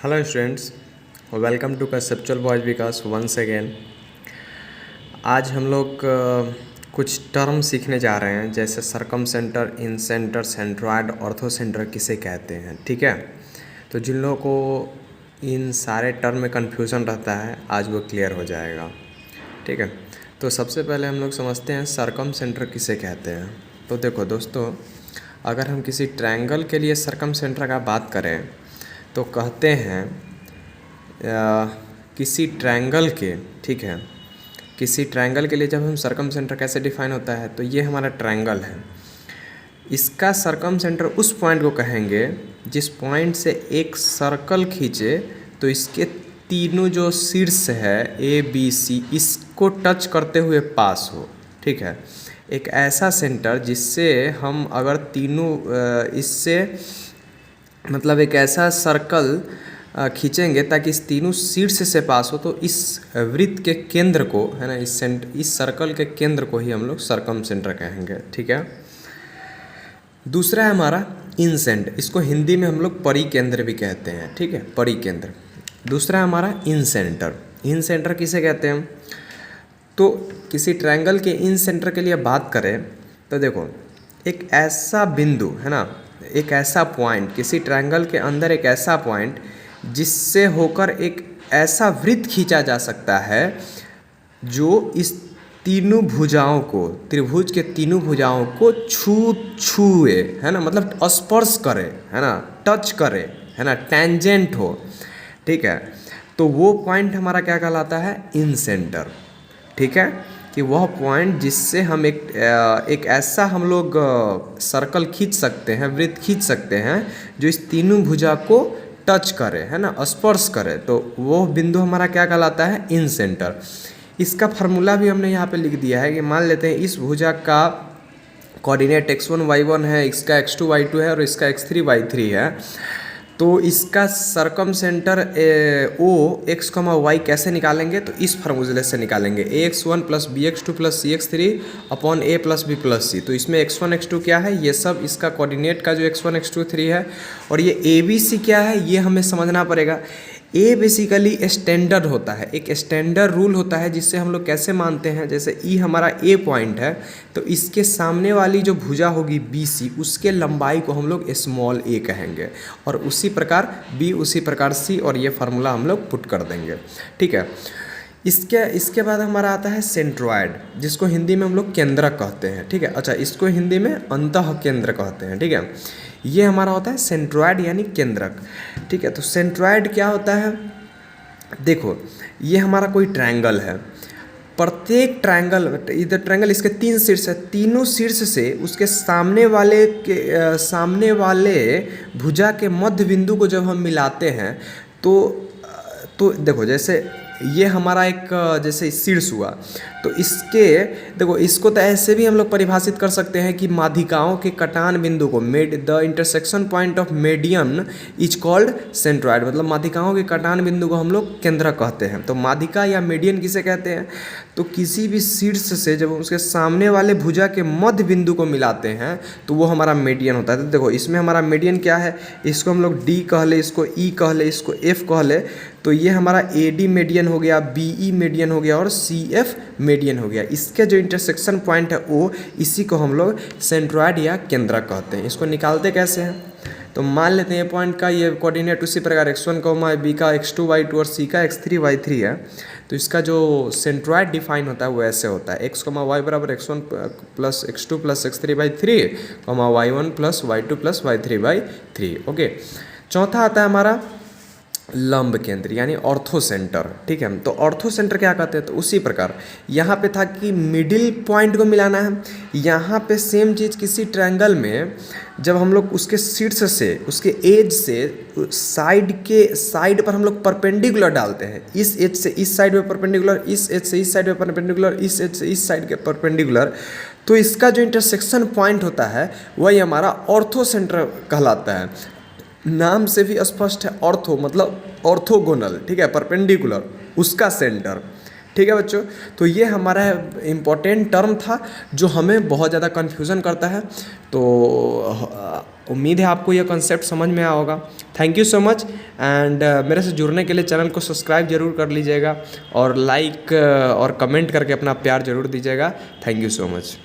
Hello students, welcome to conceptual boys Vikas once again. आज हम लोग कुछ टर्म सीखने जा रहे हैं, जैसे सरकम सेंटर, इन सेंटर, सेंट्रॉयड, ऑर्थो सेंटर किसे कहते हैं। ठीक है, तो जिन लोगों को इन सारे टर्म में कन्फ्यूज़न रहता है आज वो क्लियर हो जाएगा। ठीक है, तो सबसे पहले हम लोग समझते हैं सरकम सेंटर किसे कहते हैं। तो देखो दोस्तों, अगर हम किसी ट्रायंगल के लिए सरकम सेंटर का बात करें तो कहते हैं किसी ट्रायंगल के, ठीक है, किसी ट्रायंगल के लिए जब हम सरकम सेंटर कैसे डिफाइन होता है, तो ये हमारा ट्रायंगल है, इसका सरकम सेंटर उस पॉइंट को कहेंगे जिस पॉइंट से एक सर्कल खींचे तो इसके तीनों जो शीर्ष है ए बी सी इसको टच करते हुए पास हो। ठीक है, एक ऐसा सेंटर जिससे हम अगर तीनों इससे मतलब एक ऐसा सर्कल खींचेंगे ताकि इस तीनों शीर्ष से पास हो, तो इस वृत्त के केंद्र को, है ना, इस सर्कल के केंद्र को ही हम लोग सरकम सेंटर कहेंगे। ठीक है, दूसरा है हमारा इनसेंट, इसको हिंदी में हम लोग परिकेंद्र भी कहते हैं। ठीक है, परिकेंद्र। दूसरा है हमारा इन सेंटर। इन सेंटर किसे कहते हैं? तो किसी ट्रायंगल के इन सेंटर के लिए बात करें तो देखो, एक ऐसा बिंदु, है ना, एक ऐसा पॉइंट, किसी ट्रायंगल के अंदर एक ऐसा पॉइंट जिससे होकर एक ऐसा वृत्त खींचा जा सकता है जो इस तीनों भुजाओं को, त्रिभुज के तीनों भुजाओं को छुए, है ना, मतलब स्पर्श करे, है ना, टच करे, है ना, टेंजेंट हो। ठीक है, तो वो पॉइंट हमारा क्या कहलाता है? इन सेंटर। ठीक है, कि वह पॉइंट जिससे हम एक ऐसा हम लोग सर्कल खींच सकते हैं, वृत्त खींच सकते हैं जो इस तीनों भुजा को टच करे, है ना, स्पर्श करे, तो वो बिंदु हमारा क्या कहलाता है? इन सेंटर। इसका फार्मूला भी हमने यहाँ पे लिख दिया है कि मान लेते हैं इस भुजा का कोऑर्डिनेट x1 y1 है, इसका x2 y2 है और इसका x3 y3 है। तो इसका सरकम सेंटर ओ एक्स कमा वाई कैसे निकालेंगे? तो इस फार्मूले से निकालेंगे, ax1 plus bx2 plus cx3 upon a plus b plus c। तो इसमें x1 x2 क्या है, ये सब इसका कोऑर्डिनेट का जो x1 x2 3 है, और ये a b c क्या है ये हमें समझना पड़ेगा। ए बेसिकली स्टैंडर्ड होता है, एक स्टैंडर्ड रूल होता है जिससे हम लोग कैसे मानते हैं, जैसे ई हमारा ए पॉइंट है तो इसके सामने वाली जो भुजा होगी बी सी, उसके लंबाई को हम लोग स्मॉल ए कहेंगे, और उसी प्रकार बी, उसी प्रकार सी, और ये फार्मूला हम लोग पुट कर देंगे। ठीक है, इसके बाद हमारा आता है सेंट्रॉयड, जिसको हिंदी में हम लोग केंद्रक कहते हैं। ठीक है, अच्छा, इसको हिंदी में अंतः केंद्र कहते हैं। ठीक है, ये हमारा होता है सेंट्रॉयड यानी केंद्रक। ठीक है, तो सेंट्रॉयड क्या होता है? देखो, ये हमारा कोई ट्रायंगल है, प्रत्येक ट्रायंगल, इधर ट्रायंगल, इसके 3 शीर्ष है, तीनों शीर्ष से उसके सामने वाले भुजा के मध्य बिंदु को जब हम मिलाते हैं तो देखो, जैसे ये हमारा एक जैसे शीर्ष हुआ, तो इसके देखो, इसको तो ऐसे भी हम लोग परिभाषित कर सकते हैं कि माध्यिकाओं के कटान बिंदु को, the intersection point of median is called centroid, मतलब माध्यिकाओं के कटान बिंदु को हम लोग केंद्रक कहते हैं। तो माध्यिका या मेडियन किसे कहते हैं? तो किसी भी शीर्ष से जब उसके सामने वाले भुजा के मध्य बिंदु को मिलाते हैं तो वो हमारा मेडियन होता है। तो देखो, इसमें हमारा मेडियन क्या है, इसको हम लोग डी कह ले, इसको ई कह ले, इसको एफ कह ले, तो ये हमारा ए डी मेडियन हो गया, बी ई मेडियन हो गया और सी एफ मेडियन हो गया। इसके जो इंटरसेक्शन पॉइंट है ओ, इसी को हम लोग सेंट्रॉयड या केंद्रक कहते हैं। इसको निकालते कैसे हैं? तो मान लेते हैं ये पॉइंट का ये कोऑर्डिनेट उसी प्रकार x1 बी का x2 y2 और c का x3 y3 है, तो इसका जो सेंट्रॉयड डिफाइन होता है वो ऐसे होता है, x, y बराबर x1 plus x2 plus x3 by 3, y1 plus y2 plus y3 by 3। Okay, चौथा आता है हमारा लंब केंद्र यानी ऑर्थो सेंटर। ठीक है, तो ऑर्थो सेंटर क्या कहते हैं? तो उसी प्रकार यहाँ पे था कि मिडिल पॉइंट को मिलाना है, यहाँ पे सेम चीज़ किसी ट्रायंगल में जब हम लोग उसके शीर्ष से, उसके एज से साइड पर हम लोग परपेंडिकुलर डालते हैं, इस एज से इस साइड में परपेंडिकुलर, इस एज से इस साइड में परपेंडिकुलर, इस एज से इस साइड के परपेंडिकुलर, तो इसका जो इंटरसेक्शन पॉइंट होता है वही हमारा ऑर्थो सेंटर कहलाता है। नाम से भी स्पष्ट है, ऑर्थो मतलब ऑर्थोगोनल, ठीक है, परपेंडिकुलर, उसका सेंटर। ठीक है बच्चों, तो ये हमारा इम्पोर्टेंट टर्म था जो हमें बहुत ज़्यादा कन्फ्यूज़न करता है। तो उम्मीद है आपको ये कॉन्सेप्ट समझ में आया होगा। Thank you so much and मेरे से जुड़ने के लिए चैनल को सब्सक्राइब जरूर कर लीजिएगा और लाइक और कमेंट करके अपना प्यार जरूर दीजिएगा। Thank you so much.